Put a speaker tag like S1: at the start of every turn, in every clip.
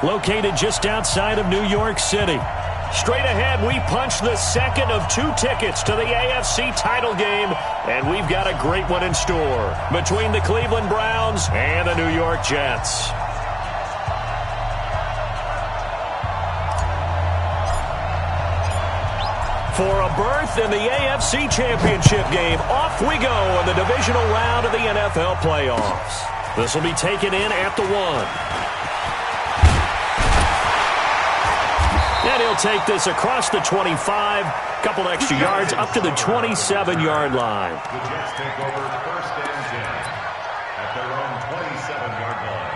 S1: located just outside of New York City. Straight ahead, we punch the second of 2 tickets to the AFC title game, and we've got a great one in store between the Cleveland Browns and the New York Jets. For a berth in the AFC Championship game, off we go in the divisional round of the NFL playoffs. This will be taken in at the 1. And he'll take this across the 25, couple extra yards up to the 27-yard line.
S2: The Jets take over 1st and 10 at their own 27-yard line.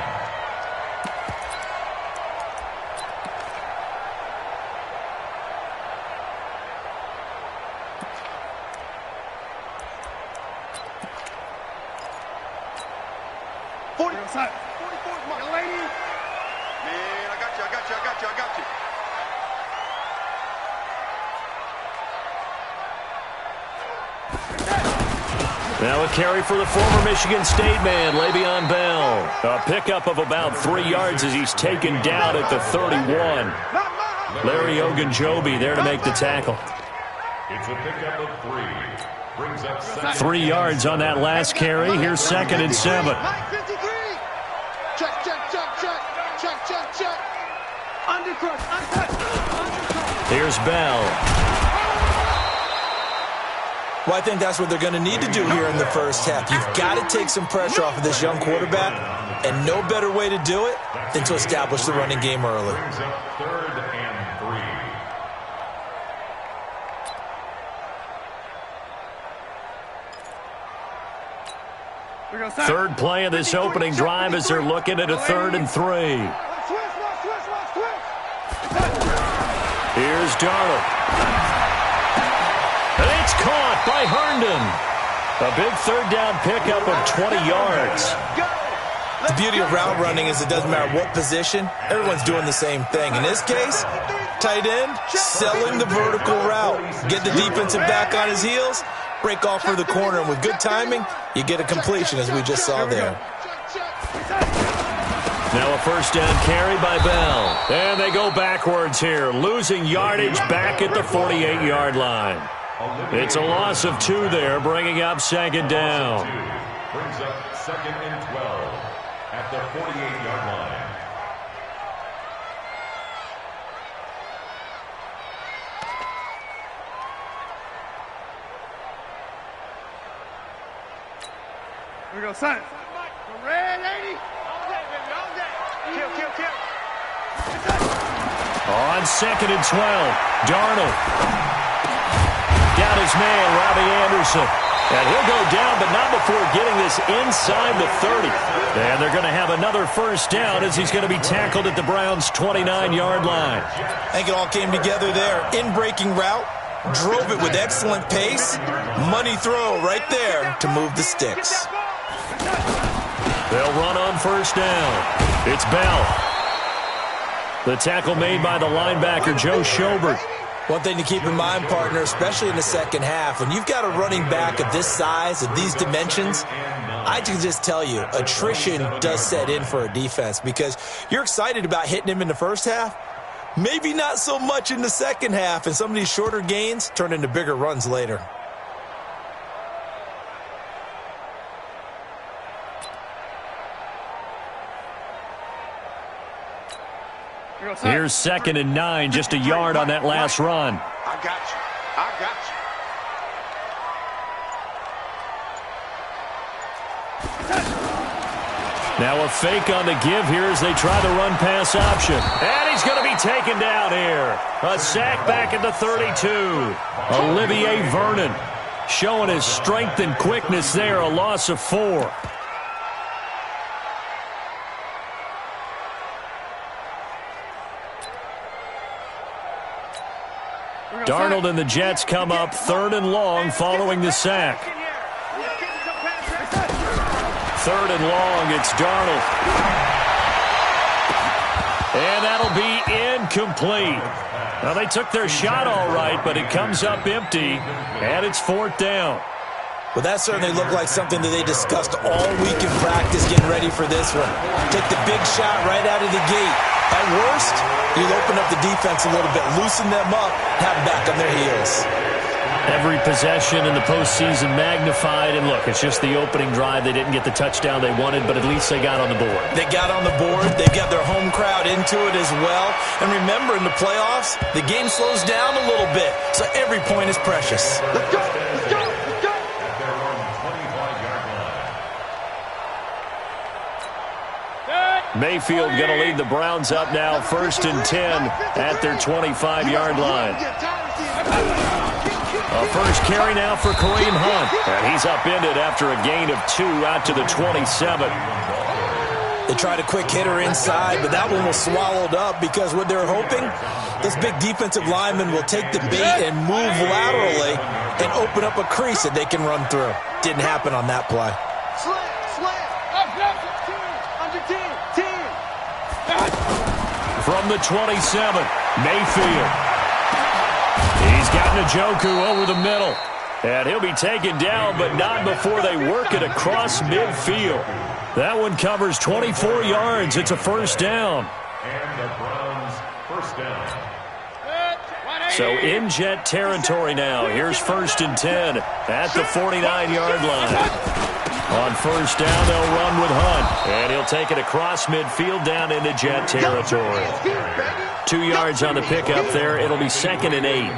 S1: Now a carry for the former Michigan State man, Le'Veon Bell. A pickup of about 3 yards as he's taken down at the 31. Larry Ogunjobi there to make the tackle.
S2: It's a pickup of 3. Brings up
S1: 3 yards on that last carry. Here's 2nd and 7. Here's Bell.
S3: Well, I think that's what they're going to need to do here in the first half. You've got to take some pressure off of this young quarterback, and no better way to do it than to establish the running game early.
S2: Brings up 3rd and 3.
S1: Third play of this opening drive as they're looking at a 3rd and 3. Here's Darnold. And it's caught by Herndon. A big 3rd down pickup of 20 yards.
S3: The beauty of route running is it doesn't matter what position, everyone's doing the same thing. In this case, tight end, selling the vertical route. Get the defensive back on his heels, break off for the corner, and with good timing, you get a completion as we just saw there.
S1: Now a 1st down carry by Bell. And they go backwards here, losing yardage back at the 48-yard line. It's a loss of 2 there, bringing up 2nd down.
S2: Brings up 2nd and 12 at the 48-yard line.
S4: We go, son. Red lady. Kill.
S1: On 2nd and 12, Darnold. Down his man, Robbie Anderson. And he'll go down, but not before getting this inside the 30. And they're going to have another 1st down as he's going to be tackled at the Browns' 29-yard line.
S3: I think it all came together there. In-breaking route, drove it with excellent pace. Money throw right there to move the sticks.
S1: They'll run on 1st down. It's Bell. The tackle made by the linebacker, Joe Schobert.
S3: One thing to keep in mind, partner, especially in the second half, when you've got a running back of this size, of these dimensions, I can just tell you, attrition does set in for a defense because you're excited about hitting him in the first half, maybe not so much in the second half, and some of these shorter gains turn into bigger runs later.
S1: Here's 2nd and 9, just a yard on that last run.
S4: I got you.
S1: Now a fake on the give here as they try the run-pass option. And he's going to be taken down here. A sack back at the 32. Olivier Vernon showing his strength and quickness there, a loss of 4. Darnold and the Jets come up 3rd and long following the sack. 3rd and long, it's Darnold. And that'll be incomplete. Now, they took their shot all right, but it comes up empty, and it's 4th down.
S3: Well, that certainly looked like something that they discussed all week in practice getting ready for this one. Take the big shot right out of the gate. At worst, you'll open up the defense a little bit, loosen them up, have them back on their heels.
S1: Every possession in the postseason magnified, and look, it's just the opening drive. They didn't get the touchdown they wanted, but at least they got on the board.
S3: They got on the board. They've got their home crowd into it as well. And remember, in the playoffs, the game slows down a little bit, so every point is precious.
S4: Let's go. Let's go. Let's go.
S2: At their own 25-yard line.
S1: Mayfield going to lead the Browns up now, 1st and 10 at their 25-yard line. A first carry now for Kareem Hunt. And he's upended after a gain of 2 out to the 27.
S3: They tried a quick hitter inside, but that one was swallowed up because what they're hoping, this big defensive lineman will take the bait and move laterally and open up a crease that they can run through. Didn't happen on that play.
S4: Slant. Under 10.
S1: From the 27, Mayfield. He's got Njoku over the middle. And he'll be taken down, but not before they work it across midfield. That one covers 24 yards. It's a first down.
S2: And the Browns first down.
S1: So in Jet territory now. Here's 1st and 10 at the 49-yard line. On first down, they'll run with Hunt. And he'll take it across midfield down into Jet territory. 2 yards on the pickup there. It'll be 2nd and 8.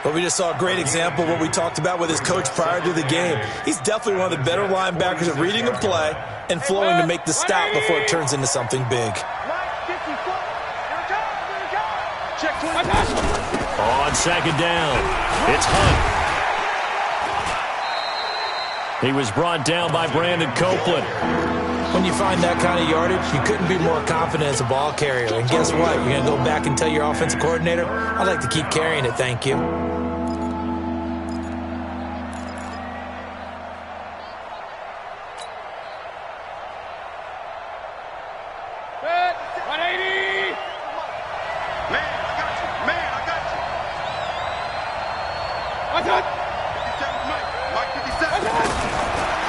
S3: But we just saw a great example of what we talked about with his coach prior to the game. He's definitely one of the better linebackers at reading a play and flowing to make the stop before it turns into something big.
S1: On 2nd down, it's Hunt. He was brought down by Brandon Copeland.
S3: When you find that kind of yardage, you couldn't be more confident as a ball carrier. And guess what? You're going to go back and tell your offensive coordinator, I'd like to keep carrying it, thank you.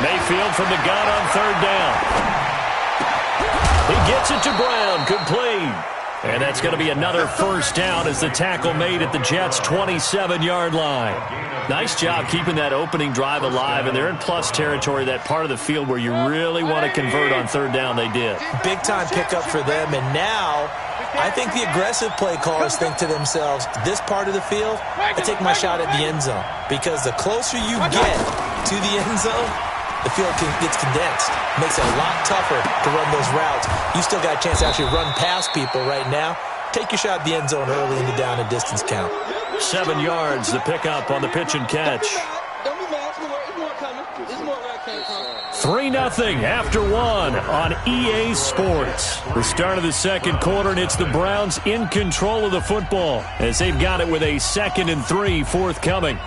S1: Mayfield from the gun on 3rd down. He gets it to Brown, complete. And that's going to be another first down as the tackle made at the Jets' 27-yard line. Nice job keeping that opening drive alive, and they're in plus territory, that part of the field where you really want to convert on 3rd down. They did.
S3: Big-time pickup for them, and now I think the aggressive play callers think to themselves, this part of the field, I take my shot at the end zone, because the closer you get to the end zone, the field gets condensed. Makes it a lot tougher to run those routes. You still got a chance to actually run past people right now. Take your shot at the end zone early in the down and distance count.
S1: 7 yards, the pickup on the pitch and catch. 3-0 after 1 on EA Sports. The start of the second quarter, and it's the Browns in control of the football as they've got it with a 2nd and 3 forthcoming.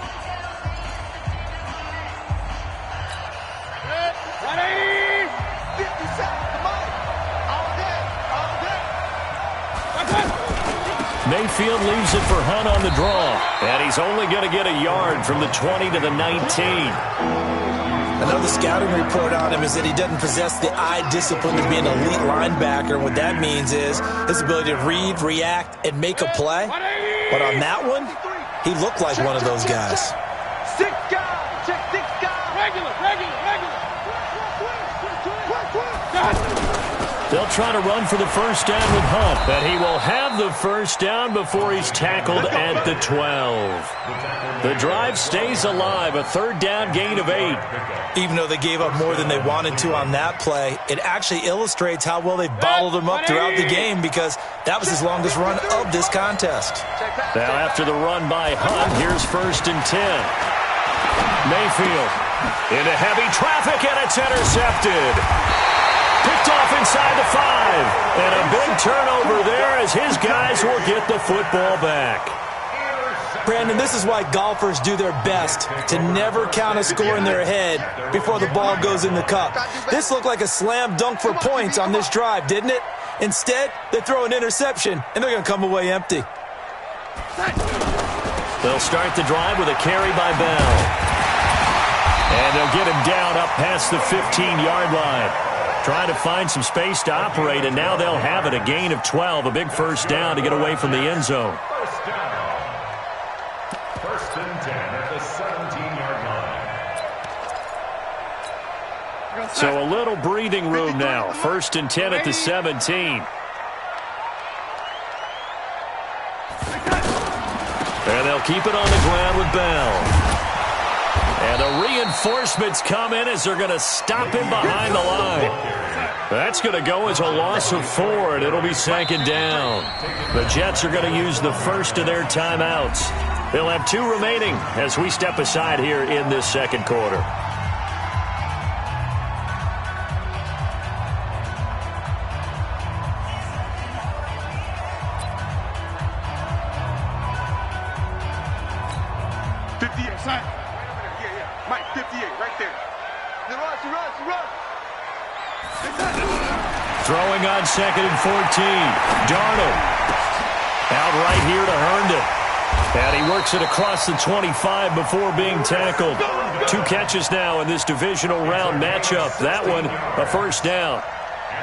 S1: Mayfield leaves it for Hunt on the draw. And he's only going to get a yard from the 20 to the 19.
S3: Another scouting report on him is that he doesn't possess the eye discipline to be an elite linebacker. What that means is his ability to read, react, and make a play. But on that one, he looked like one of those guys.
S4: 6 guys. Check 6 guys. Regular.
S1: They'll try to run for the first down with Hunt, but he will have the first down before he's tackled at the 12. The drive stays alive, a 3rd down gain of 8.
S3: Even though they gave up more than they wanted to on that play, it actually illustrates how well they bottled him up throughout the game, because that was his longest run of this contest.
S1: Now after the run by Hunt, here's 1st and 10. Mayfield into heavy traffic, and it's intercepted. Picked off inside the 5. And a big turnover there as his guys will get the football back.
S3: Brandon, this is why golfers do their best to never count a score in their head before the ball goes in the cup. This looked like a slam dunk for points on this drive, didn't it? Instead, they throw an interception, and they're going to come away empty.
S1: They'll start the drive with a carry by Bell. And they'll get him down up past the 15-yard line. Trying to find some space to operate, and now they'll have it. A gain of 12, a big first down to get away from the end zone.
S2: First down. First and 10 at the 17-yard line.
S1: So a little breathing room now. First and 10 at the 17. And they'll keep it on the ground with Bell. And the reinforcements come in as they're going to stop him behind the line. That's going to go as a loss of 4, and it'll be second down. The Jets are going to use the first of their timeouts. They'll have 2 remaining as we step aside here in this second quarter.
S4: Mike, 58, right there. Run.
S1: Throwing on second and 14. Darnold out right here to Herndon. And he works it across the 25 before being tackled. 2 catches now in this divisional round matchup. That one, a first down.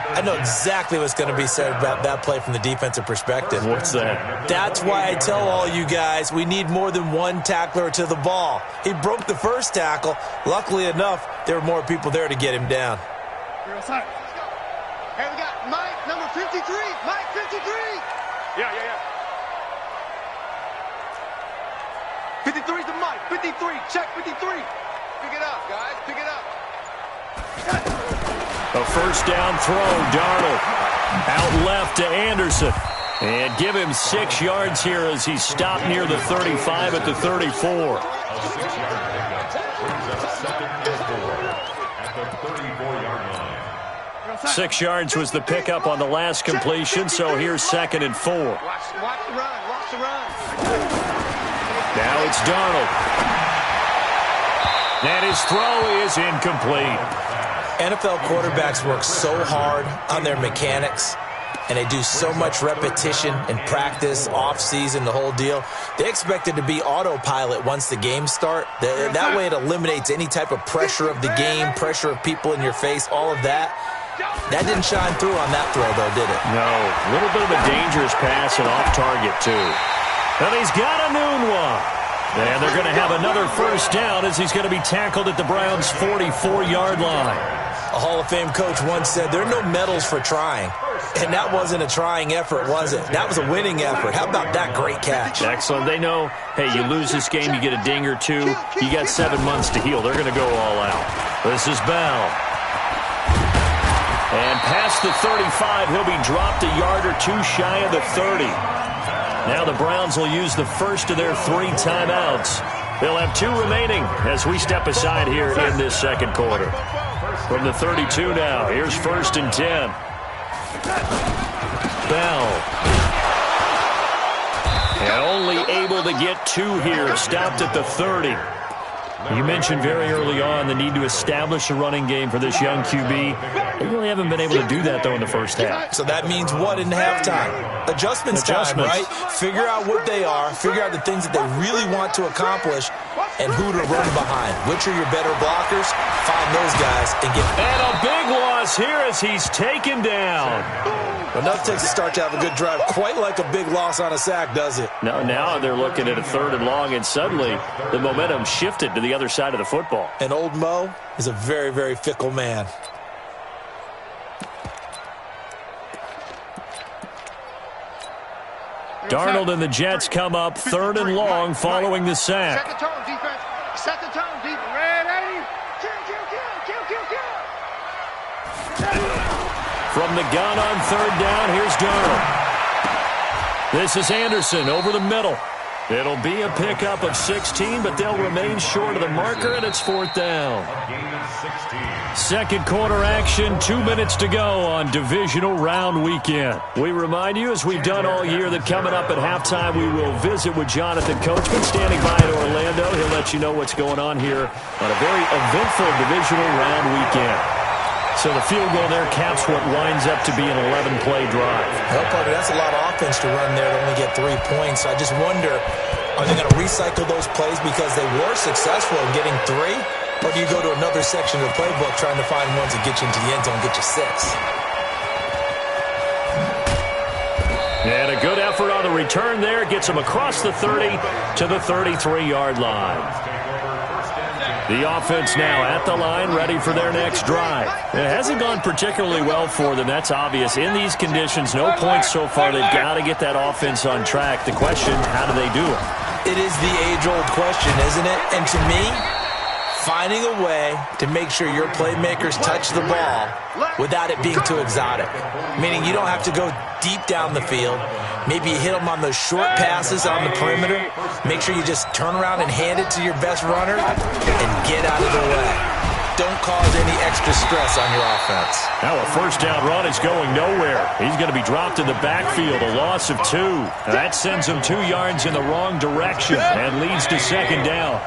S3: I know exactly what's going to be said about that play from the defensive perspective.
S1: What's that?
S3: That's why I tell all you guys we need more than one tackler to the ball. He broke the first tackle. Luckily enough, there were more people there to get him down.
S4: Hey, we got Mike, number 53. Mike, 53. Yeah. 53's the Mike. 53. Check 53. Pick it up, guys. Pick it up.
S1: A first down throw. Darnold out left to Anderson. And give him 6 yards here as he's stopped near the 35 at the 34.
S2: A 6-yard pickup brings up second and 4 at the 34-yard line.
S1: 6 yards was the pickup on the last completion, so here's second and 4.
S4: Watch the run. Watch the run.
S1: Now it's Darnold. And his throw is incomplete.
S3: NFL quarterbacks work so hard on their mechanics, and they do so much repetition and practice, off-season, the whole deal. They expect it to be autopilot once the games start. That way it eliminates any type of pressure of the game, pressure of people in your face, all of that. That didn't shine through on that throw, though, did it?
S1: No. A little bit of a dangerous pass and off target, too. And he's got a noon one. And they're going to have another first down as he's going to be tackled at the Browns' 44-yard line.
S3: A Hall of Fame coach once said, there are no medals for trying. And that wasn't a trying effort, was it? That was a winning effort. How about that great catch?
S1: Excellent. They know, hey, you lose this game, you get a ding or 2. You got 7 months to heal. They're going to go all out. This is Bell. And past the 35, he'll be dropped a yard or 2 shy of the 30. Now the Browns will use the first of their 3 timeouts. They'll have 2 remaining as we step aside here in this second quarter. From the 32 now, here's first and 10. Bell. And only able to get 2 here, stopped at the 30. You mentioned very early on the need to establish a running game for this young QB. They really haven't been able to do that, though, in the first half.
S3: So that means what in halftime? Adjustments time, right? Figure out what they are, figure out the things that they really want to accomplish, and who to run behind. Which are your better blockers? Find those guys and get...
S1: And a big loss here as he's taken down.
S3: Enough takes to start to have a good drive. Quite like a big loss on a sack, does it?
S1: No, now they're looking at a 3rd and long, and suddenly the momentum shifted to the other side of the football.
S3: And old Mo is a very, very fickle man.
S1: Darnold and the Jets come up 3rd and long following the sack.
S4: Set the tone, defense. Set the tone, defense. Ready? Kill.
S1: From the gun on 3rd down, here's Darnold. This is Anderson over the middle. It'll be a pickup of 16, but they'll remain short of the marker, and it's 4th down. Second quarter action, 2 minutes to go on divisional round weekend. We remind you, as we've done all year, that coming up at halftime, we will visit with Jonathan Coachman standing by in Orlando. He'll let you know what's going on here on a very eventful divisional round weekend. So the field goal there caps what winds up to be an 11-play drive.
S3: Well, partner, that's a lot of offense to run there to only get 3 points. I just wonder, are they going to recycle those plays because they were successful in getting 3? Or do you go to another section of the playbook trying to find ones that get you into the end zone, get you 6?
S1: And a good effort on the return there. Gets him across the 30 to the 33-yard line. The offense now at the line, ready for their next drive. It hasn't gone particularly well for them. That's obvious. In these conditions, no points so far. They've got to get that offense on track. The question, how do they do it?
S3: It is the age-old question, isn't it? And to me, finding a way to make sure your playmakers touch the ball without it being too exotic. Meaning you don't have to go deep down the field. Maybe you hit them on those short passes on the perimeter. Make sure you just turn around and hand it to your best runner and get out of the way. Don't cause any extra stress on your offense.
S1: Now a first down run is going nowhere. He's going to be dropped in the backfield, a loss of 2. That sends him 2 yards in the wrong direction and leads to second down.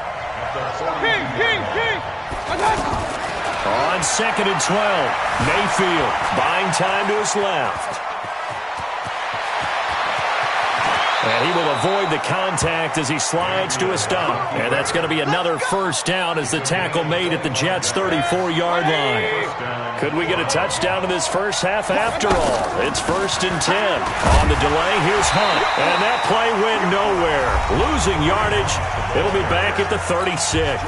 S1: On 2nd and 12, Mayfield buying time to his left. And he will avoid the contact as he slides to a stop. And that's going to be another first down as the tackle made at the Jets' 34-yard line. Could we get a touchdown in this first half after all? It's 1st and 10. On the delay, here's Hunt. And that play went nowhere. Losing yardage. It'll be back at the 36.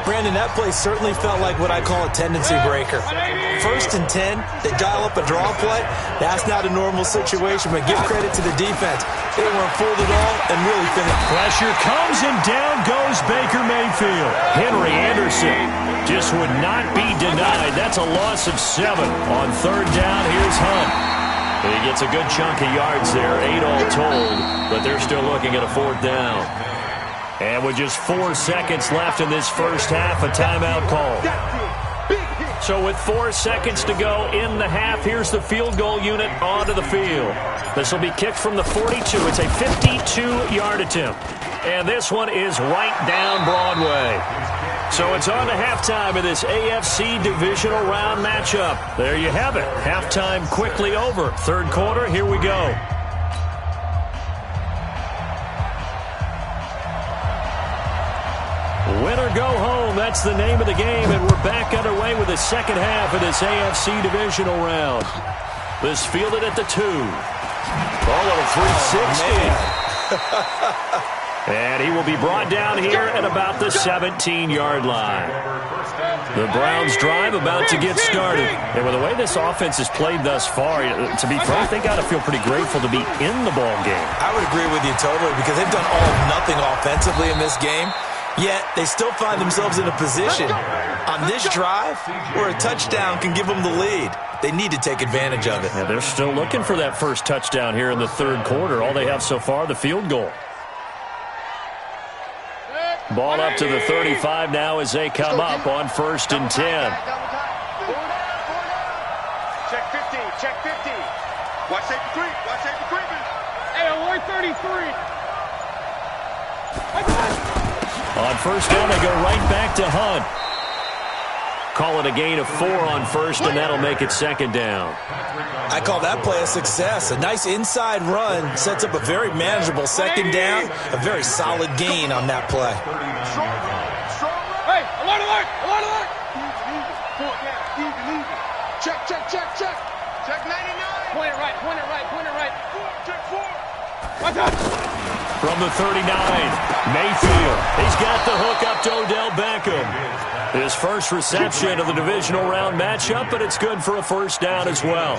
S3: Brandon, that play certainly felt like what I call a tendency breaker. 1st and 10, they dial up a draw play. That's not a normal situation, but give credit to the defense. They weren't fooled at all and really finished.
S1: Pressure comes and down goes Baker Mayfield. Henry Anderson just would not be denied. That's a loss of 7. On 3rd down, here's Hunt. He gets a good chunk of yards there, 8 all told, but they're still looking at a 4th down. And with just 4 seconds left in this first half, a timeout call. So with 4 seconds to go in the half, here's the field goal unit onto the field. This will be kicked from the 42. It's a 52-yard attempt. And this one is right down Broadway. So it's on to halftime of this AFC divisional round matchup. There you have it. Halftime quickly over. 3rd quarter, here we go. Win or go home, that's the name of the game, and we're back underway with the second half of this AFC divisional round. This fielded at the 2. Ball at a 360. And he will be brought down here at about the 17-yard line. The Browns drive about to get started. And with the way this offense has played thus far, to be frank, they got to feel pretty grateful to be in the ball game.
S3: I would agree with you totally because they've done all or nothing offensively in this game. Yet, they still find themselves in a position on this drive where a touchdown can give them the lead. They need to take advantage of it.
S1: Yeah, they're still looking for that first touchdown here in the 3rd quarter. All they have so far, the field goal. Ball up to the 35 now as they come up on 1st and 10.
S4: Check 50, check 50. Watch safety creep, watch safety creeping.
S5: Hey, alert 33.
S1: On 1st down, they go right back to Hunt. Call it a gain of 4 on 1st, and that'll make it 2nd down.
S3: I call that play a success. A nice inside run sets up a very manageable 2nd down. A very solid gain on that play.
S5: Hey, alert, alert, alert, alert.
S4: Check, check, check, check. Check 99.
S5: Point it right, point it right, point it right.
S4: Check 4.
S5: Watch out.
S1: From the 39, Mayfield. He's got the hook up to Odell Beckham. His first reception of the divisional round matchup, but it's good for a 1st down as well.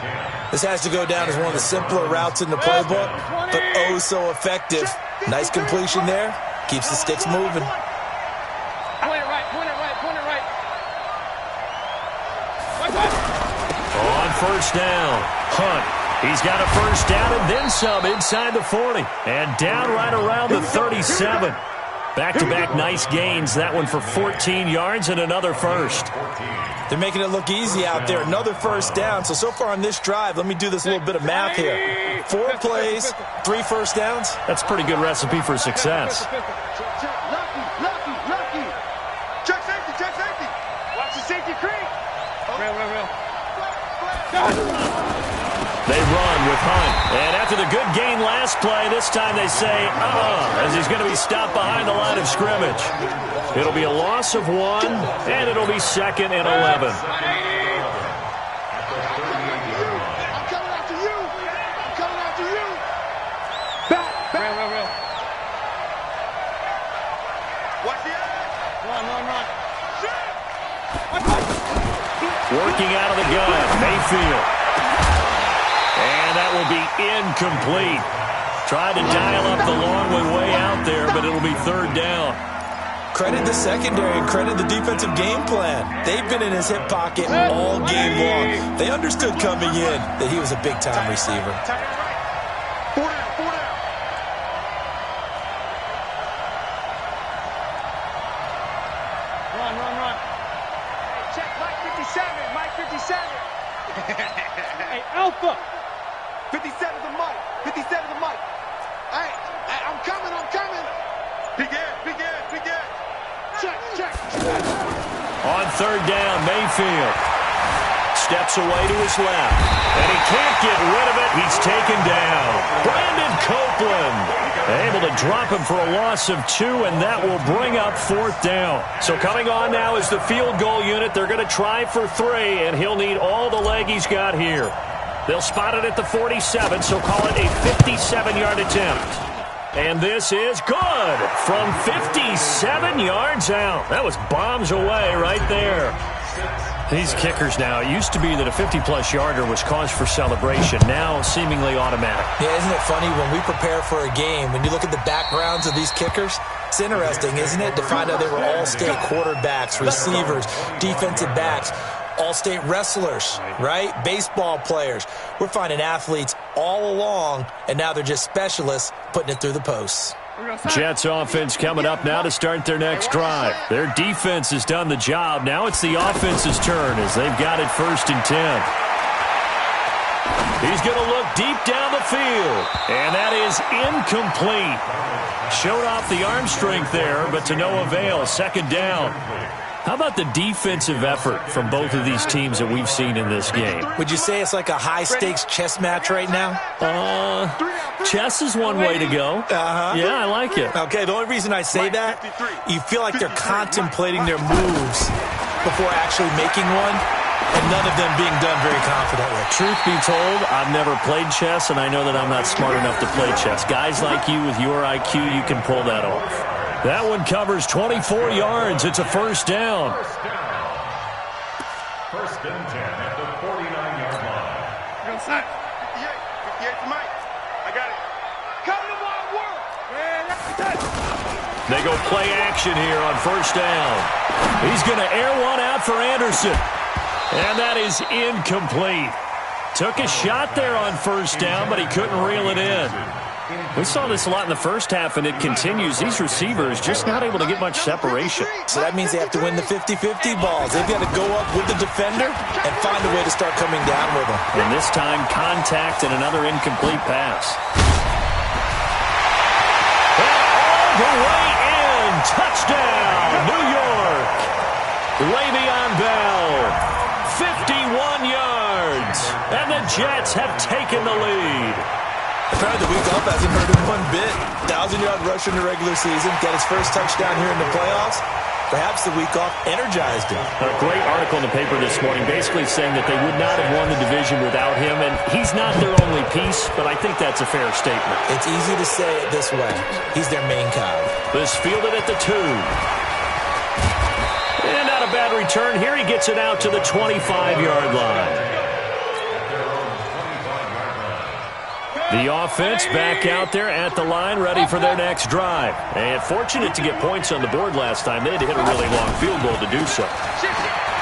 S3: This has to go down as one of the simpler routes in the playbook, but oh so effective. Nice completion there. Keeps the sticks moving.
S5: Point it right, point it right, point it right. Watch out.
S1: On 1st down, Hunt. He's got a 1st down and then some inside the 40. And down right around the 37. Back-to-back nice gains. That one for 14 yards and another 1st.
S3: They're making it look easy out there. Another 1st down. So far on this drive, let me do this little bit of math here. 4 plays, 3 1st downs.
S1: That's a pretty good recipe for success.
S4: Check, lucky. Check safety. Watch the safety creep.
S5: Real.
S1: They run with Hunt. And after the good gain last play, this time they say, as he's going to be stopped behind the line of scrimmage. It'll be a loss of 1, and it'll be 2nd and 11.
S4: I'm coming after you. I'm coming after you. Back.
S5: Real.
S4: Watch the eye.
S5: Run.
S1: Working out of the gun, Mayfield. And that will be incomplete. Tried to dial up the long way out there, but it'll be 3rd down.
S3: Credit the secondary and credit the defensive game plan. They've been in his hip pocket all game long. They understood coming in that he was a big-time receiver.
S4: Four down.
S5: Run.
S4: Check Mike 57.
S5: Hey, Alpha.
S4: 57's the Mike. Hey, I'm coming. Big air. Check.
S1: On 3rd down, Mayfield steps away to his left, and he can't get rid of it. He's taken down. Brandon Copeland able to drop him for a loss of 2, and that will bring up 4th down. So coming on now is the field goal unit. They're going to try for 3, and he'll need all the leg he's got here. They'll spot it at the 47, so call it a 57-yard attempt. And this is good from 57 yards out. That was bombs away right there. These kickers now, it used to be that a 50-plus yarder was cause for celebration. Now seemingly automatic.
S3: Yeah, isn't it funny when we prepare for a game, when you look at the backgrounds of these kickers, it's interesting, isn't it, to find out they were all-state quarterbacks, receivers, defensive backs, all-state wrestlers, right? Baseball players. We're finding athletes all along, and now they're just specialists putting it through the posts.
S1: Jets offense coming up now to start their next drive. Their defense has done the job. Now it's the offense's turn as they've got it 1st and 10. He's going to look deep down the field, and that is incomplete. Showed off the arm strength there, but to no avail. 2nd down. How about the defensive effort from both of these teams that we've seen in this game?
S3: Would you say it's like a high-stakes chess match right now?
S1: Chess is one way to go. Yeah, I like it.
S3: Okay, the only reason I say that, you feel like they're contemplating their moves before actually making one, and none of them being done very confidently.
S1: Truth be told, I've never played chess, and I know that I'm not smart enough to play chess. Guys like you with your IQ, you can pull that off. That one covers 24 yards. It's a 1st down.
S2: 1st and 10 at the 49-yard line.
S4: 58 to Mike. I got it. Come to my work.
S1: They go play action here on 1st down. He's going to air one out for Anderson. And that is incomplete. Took a shot there on 1st down, but he couldn't reel it in. We saw this a lot in the first half, and it continues. These receivers just not able to get much separation.
S3: So that means they have to win the 50-50 balls. They've got to go up with the defender and find a way to start coming down with them.
S1: And this time, contact and another incomplete pass. And all the way in. Touchdown, New York. Le'Veon Bell, 51 yards. And the Jets have taken the lead.
S3: Apparently the week off hasn't hurt him one bit. 1,000-yard rush in the regular season. Got his first touchdown here in the playoffs. Perhaps the week off energized him.
S1: A great article in the paper this morning basically saying that they would not have won the division without him. And he's not their only piece, but I think that's a fair statement.
S3: It's easy to say it this way. He's their main cog.
S1: This fielded at the 2. And not a bad return. Here he gets it out to the 25-yard line. The offense back out there at the line, ready for their next drive. And fortunate to get points on the board last time. They had to hit a really long field goal to do so.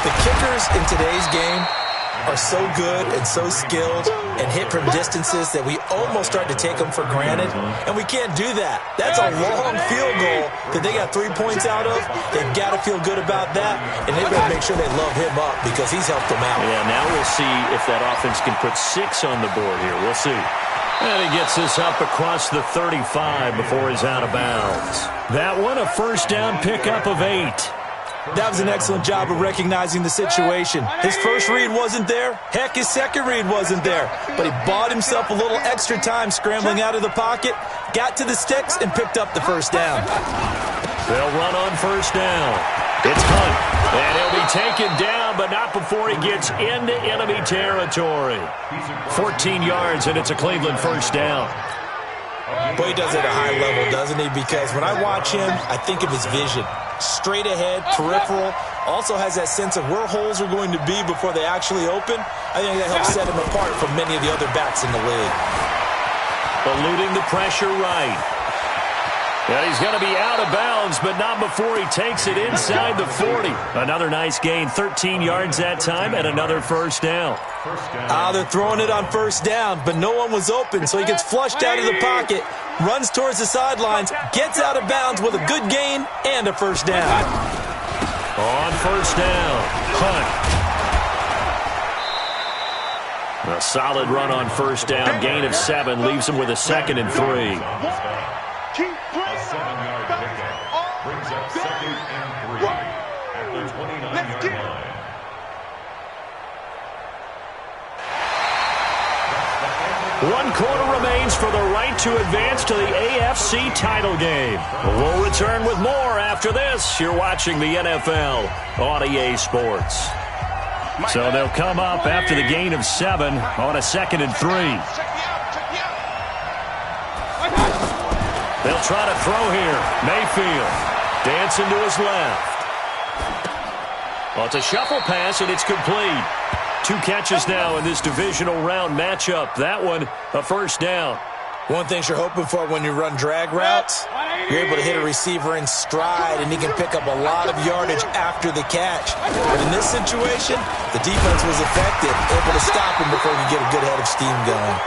S3: The kickers in today's game are so good and so skilled and hit from distances that we almost start to take them for granted. And we can't do that. That's a long field goal that they got 3 points out of. They've got to feel good about that. And they've got to make sure they love him up because he's helped them out.
S1: Yeah, now we'll see if that offense can put 6 on the board here. We'll see. And he gets this up across the 35 before he's out of bounds. That one, a 1st down pickup of 8.
S3: That was an excellent job of recognizing the situation. His first read wasn't there. Heck, his second read wasn't there. But he bought himself a little extra time scrambling out of the pocket, got to the sticks, and picked up the first down.
S1: They'll run on first down. It's Hunt. And he'll be taken down, but not before he gets into enemy territory. 14 yards, and it's a Cleveland first down.
S3: Boy, he does it at a high level, doesn't he? Because when I watch him, I think of his vision. Straight ahead, peripheral, also has that sense of where holes are going to be before they actually open. I think that helps set him apart from many of the other backs in the league.
S1: Eluding the pressure right. And he's going to be out of bounds, but not before he takes it inside the 40. Another nice gain, 13 yards that time, and another first down.
S3: They're throwing it on first down, but no one was open, so he gets flushed out of the pocket, runs towards the sidelines, gets out of bounds with a good gain and a first down.
S1: On first down, Hunt. A solid run on first down, gain of 7, leaves him with a 2nd and 3.
S2: A 7-yard pickup brings up 2nd and 3 at the 29-yard line.
S1: One quarter remains for the right to advance to the AFC title game. We'll return with more after this. You're watching the NFL on EA Sports. So they'll come up after the gain of 7 on a 2nd and 3. They'll try to throw here. Mayfield dancing to his left. Well, it's a shuffle pass, and it's complete. 2 catches now in this divisional round matchup. That one, a first down.
S3: One thing you're hoping for when you run drag routes, you're able to hit a receiver in stride, and he can pick up a lot of yardage after the catch. But in this situation, the defense was effective, able to stop him before he could get a good head of steam going.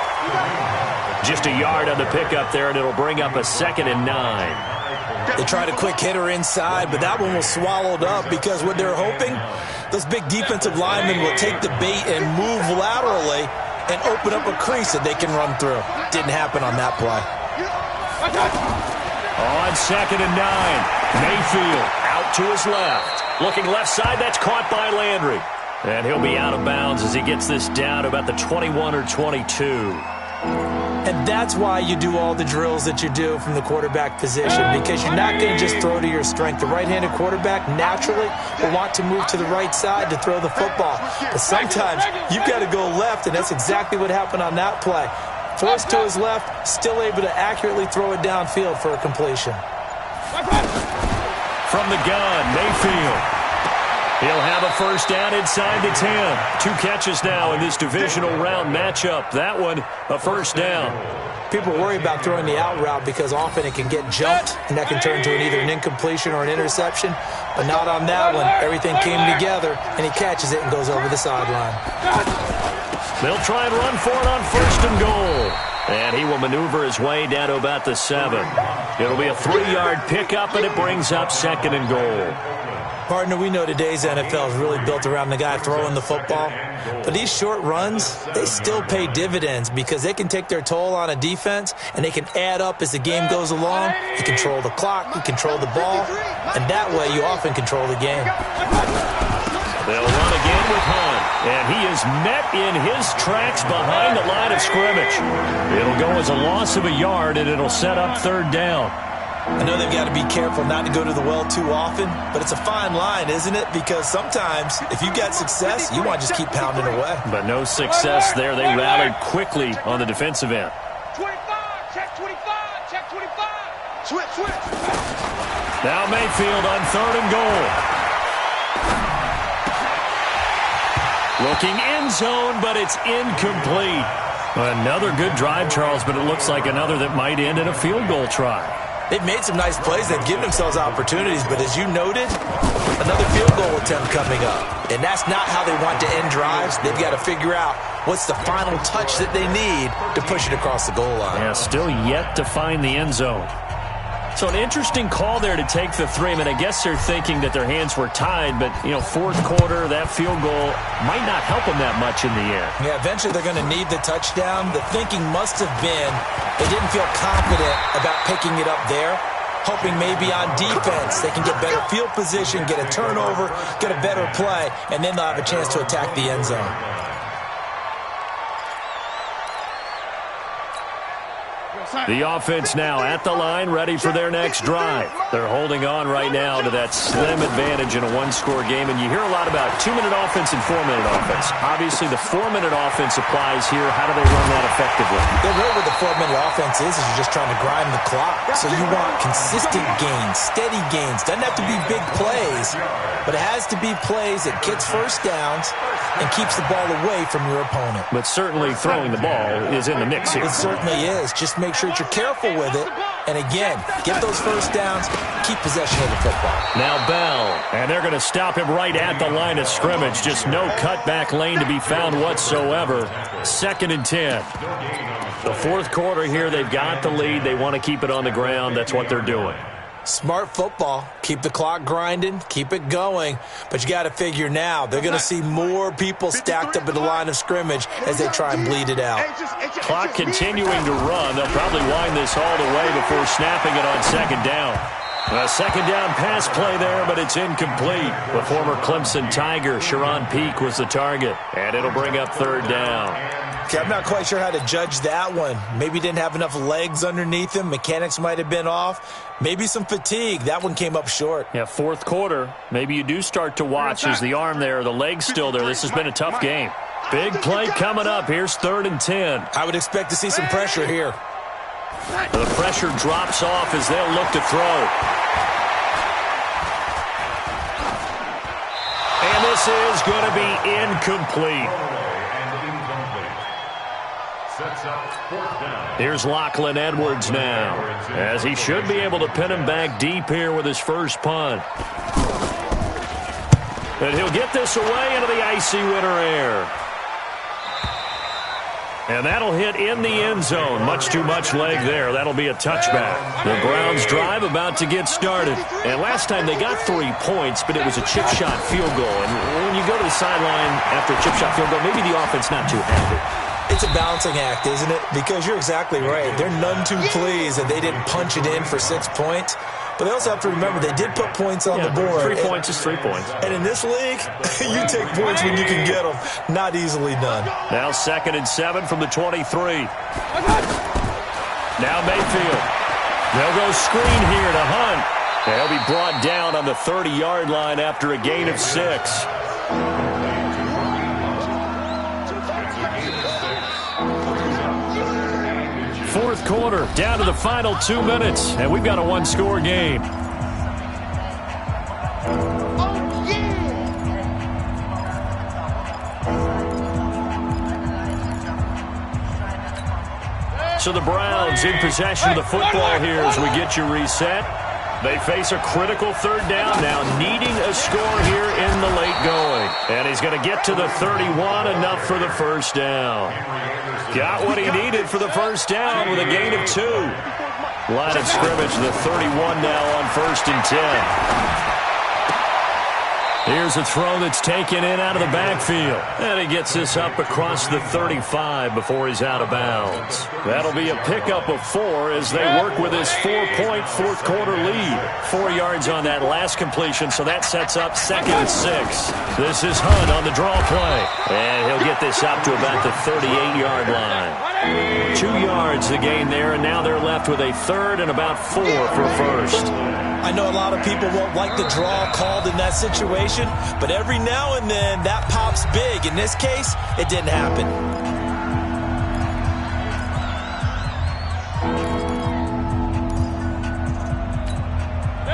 S1: Just a yard on the pickup there, and it'll bring up a 2nd and 9.
S3: They tried a quick hitter inside, but that one was swallowed up because what they're hoping, those big defensive linemen will take the bait and move laterally and open up a crease that they can run through. Didn't happen on that play.
S1: On 2nd and 9, Mayfield out to his left. Looking left side, that's caught by Landry. And he'll be out of bounds as he gets this down about the 21 or 22.
S3: And that's why you do all the drills that you do from the quarterback position, because you're not going to just throw to your strength. The right-handed quarterback naturally will want to move to the right side to throw the football. But sometimes you've got to go left, and that's exactly what happened on that play. Forced to his left, still able to accurately throw it downfield for a completion.
S1: From the gun, Mayfield. He'll have a first down inside the 10. 2 catches now in this divisional round matchup. That one, a first down.
S3: People worry about throwing the out route because often it can get jumped, and that can turn to either an incompletion or an interception. But not on that one. Everything came together, and he catches it and goes over the sideline.
S1: They'll try and run for it on 1st and goal. And he will maneuver his way down to about the 7. It'll be a 3-yard pickup, and it brings up 2nd and goal.
S3: Partner, we know today's NFL is really built around the guy throwing the football. But these short runs, they still pay dividends because they can take their toll on a defense, and they can add up as the game goes along. You control the clock, you control the ball, and that way you often control the game.
S1: They'll run again with Hunt, and he is met in his tracks behind the line of scrimmage. It'll go as a loss of a yard, and it'll set up 3rd down.
S3: I know they've got to be careful not to go to the well too often, but it's a fine line, isn't it? Because sometimes, if you got success, you want to just keep pounding away.
S1: But no success there. They rallied quickly on the defensive end.
S5: 25, check 25, check 25.
S4: Switch.
S1: Now Mayfield on 3rd and goal. Looking end zone, but it's incomplete. Another good drive, Charles, but it looks like another that might end in a field goal try.
S3: They've made some nice plays. They've given themselves opportunities, but as you noted, another field goal attempt coming up. And that's not how they want to end drives. They've got to figure out what's the final touch that they need to push it across the goal line.
S1: Yeah, still yet to find the end zone. So an interesting call there to take the 3. I mean, I guess they're thinking that their hands were tied, but, 4th quarter, that field goal might not help them that much in the end.
S3: Yeah, eventually they're going to need the touchdown. The thinking must have been they didn't feel confident about picking it up there. hoping maybe on defense they can get better field position, get a turnover, get a better play, and then they'll have a chance to attack the end zone.
S1: The offense now at the line, ready for their next drive. They're holding on right now to that slim advantage in a one-score game, and you hear a lot about 2-minute offense and 4-minute offense. Obviously, the 4-minute offense applies here. How do they run that effectively?
S3: Yeah, really what the 4-minute offense is you're just trying to grind the clock. So you want consistent gains, steady gains. Doesn't have to be big plays, but it has to be plays that gets first downs and keeps the ball away from your opponent.
S1: But certainly throwing the ball is in the mix here.
S3: It certainly is. Just make sure that you're careful with it. And again, get those first downs, keep possession of the football.
S1: Now Bell, and they're going to stop him right at the line of scrimmage. Just no cutback lane to be found whatsoever. 2nd and 10. The fourth quarter here, they've got the lead. They want to keep it on the ground. That's what they're doing.
S3: Smart football. Keep the clock grinding. Keep it going. But you got to figure now, they're going to see more people stacked up at the line of scrimmage as they try and bleed it out.
S1: Clock continuing to run. They'll probably wind this all the way before snapping it on 2nd down. A 2nd down pass play there, but it's incomplete. The former Clemson Tiger, Sharon Peak, was the target. And it'll bring up 3rd down.
S3: Okay, I'm not quite sure how to judge that one. Maybe didn't have enough legs underneath him. Mechanics might have been off. Maybe some fatigue. That one came up short.
S1: Yeah, fourth quarter. Maybe you do start to watch as the arm there, the leg's still there. This has been a tough game. Big play coming up. Here's 3rd and 10.
S3: I would expect to see some pressure here.
S1: The pressure drops off as they'll look to throw. And this is going to be incomplete. Here's Lachlan Edwards now, as he should be able to pin him back deep here with his first punt. And he'll get this away into the icy winter air. And that'll hit in the end zone. Much too much leg there. That'll be a touchback. The Browns drive about to get started. And last time they got 3 points, but it was a chip shot field goal. And when you go to the sideline after a chip shot field goal, maybe the offense not too happy.
S3: It's a balancing act, isn't it? Because you're exactly right. They're none too pleased that they didn't punch it in for 6 points. But they also have to remember they did put points on the board.
S1: 3 points is 3 points.
S3: And in this league, you take points when you can get them. Not easily done.
S1: Now 2nd and 7 from the 23. Now Mayfield. They'll go screen here to Hunt. They'll be brought down on the 30-yard line after a gain of 6. Fourth quarter, down to the final 2 minutes, and we've got a one-score game. So the Browns in possession of the football here as we get you reset. They face a critical 3rd down now, needing a score here in the late going. And he's going to get to the 31, enough for the first down. Got what he needed for the first down with a gain of 2. Line of scrimmage, the 31 now on 1st and 10. Here's a throw that's taken in out of the backfield. And he gets this up across the 35 before he's out of bounds. That'll be a pickup of 4 as they work with his 4-point fourth quarter lead. 4 yards on that last completion, so that sets up 2nd and 6. This is Hunt on the draw play. And he'll get this up to about the 38-yard line. 2 yards the gain there, and now they're left with a 3rd and about 4 for first.
S3: I know a lot of people won't like the draw called in that situation, but every now and then that pops big. In this case, it didn't happen.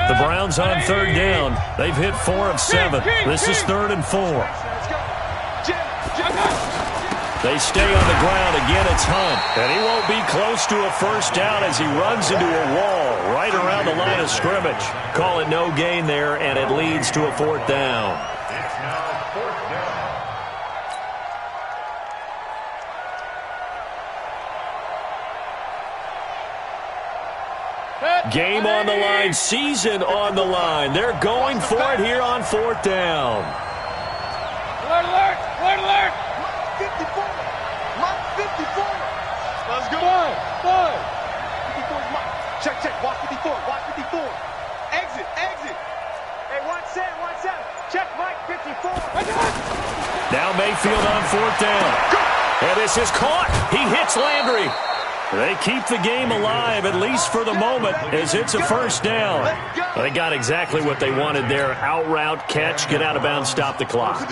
S1: The Browns on 3rd down. They've hit 4 of 7. This is 3rd and 4. They stay on the ground. Again, it's Hunt. And he won't be close to a first down as he runs into a wall right around the line of scrimmage. Call it no gain there, and it leads to a 4th down.
S2: It's now 4th down.
S1: Game on the line, season on the line. They're going for it here on 4th down.
S5: Alert, alert, alert, alert.
S4: 54. Mark 54. Let's go.
S5: 5.
S4: 54 is Mike. Check, check. Watch 54. Watch 54. Exit, exit. Hey, 1-7. Check Mike 54.
S1: Now Mayfield on 4th down. And this is caught. He hits Landry. They keep the game alive, at least for the moment, as it's a 1st down. They got exactly what they wanted there. Out route, catch, get out of bounds, stop the clock.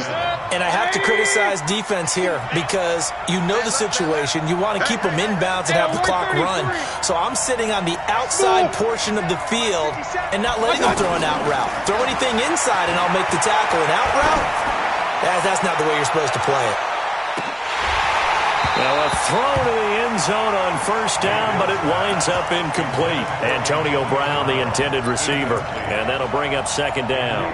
S3: And I have to criticize defense here because you know the situation. You want to keep them inbounds and have the clock run. So I'm sitting on the outside portion of the field and not letting them throw an out route. Throw anything inside and I'll make the tackle. An out route? That's not the way you're supposed to play it.
S1: Now a throw to the end zone on 1st down, but it winds up incomplete. Antonio Brown, the intended receiver. And that'll bring up 2nd down.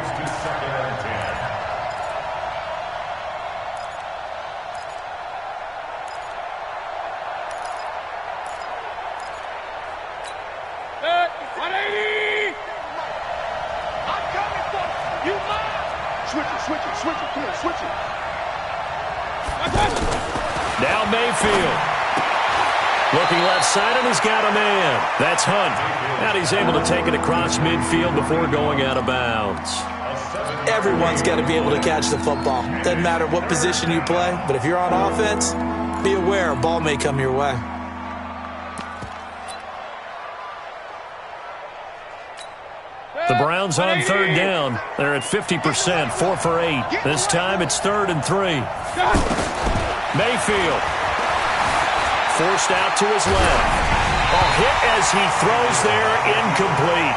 S4: I'm coming for you. You mine. Switch it. Come on, switch it.
S1: Now Mayfield. Looking left side, and he's got a man. That's Hunt. And he's able to take it across midfield before going out of bounds.
S3: Everyone's got to be able to catch the football. Doesn't matter what position you play, but if you're on offense, be aware a ball may come your way.
S1: The Browns on 3rd down. They're at 50%, 4 for 8. This time it's 3rd and 3. Mayfield forced out to his left. A hit as he throws there, incomplete.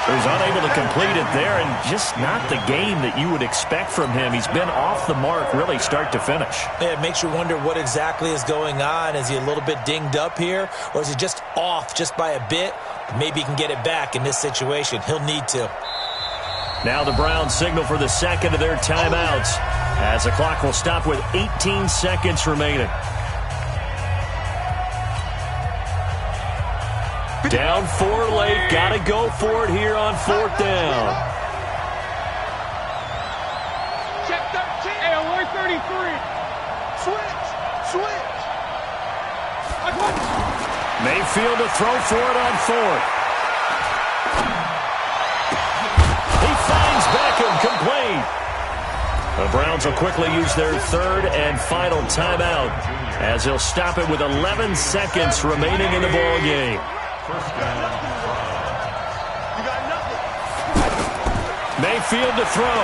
S1: He's unable to complete it there, and just not the game that you would expect from him. He's been off the mark really start to finish.
S3: Yeah, it makes you wonder what exactly is going on. Is he a little bit dinged up here, or is he just off just by a bit? Maybe he can get it back in this situation. He'll need to.
S1: Now the Browns signal for the 2nd of their timeouts, as the clock will stop with 18 seconds remaining. Down 4 late. Got to go for it here on 4th down.
S4: Check 13.
S5: Hey, alert 33.
S4: Switch.
S1: Mayfield to throw for it on 4th. He finds Beckham, complete. The Browns will quickly use their 3rd and final timeout as they'll stop it with 11 seconds remaining in the ball game. Mayfield to throw.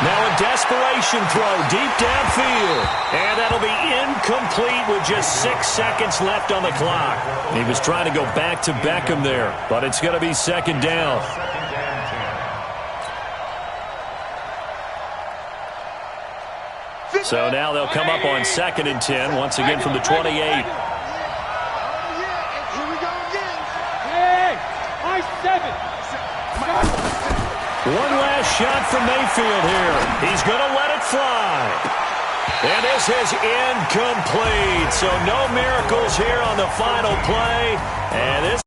S1: Now a desperation throw deep downfield. And that'll be incomplete with just 6 seconds left on the clock. He was trying to go back to Beckham there, but it's going to be 2nd down. So now they'll come up on 2nd and 10, once again from the 28. One last shot from Mayfield here. He's going to let it fly. And this is incomplete. So no miracles here on the final play. And this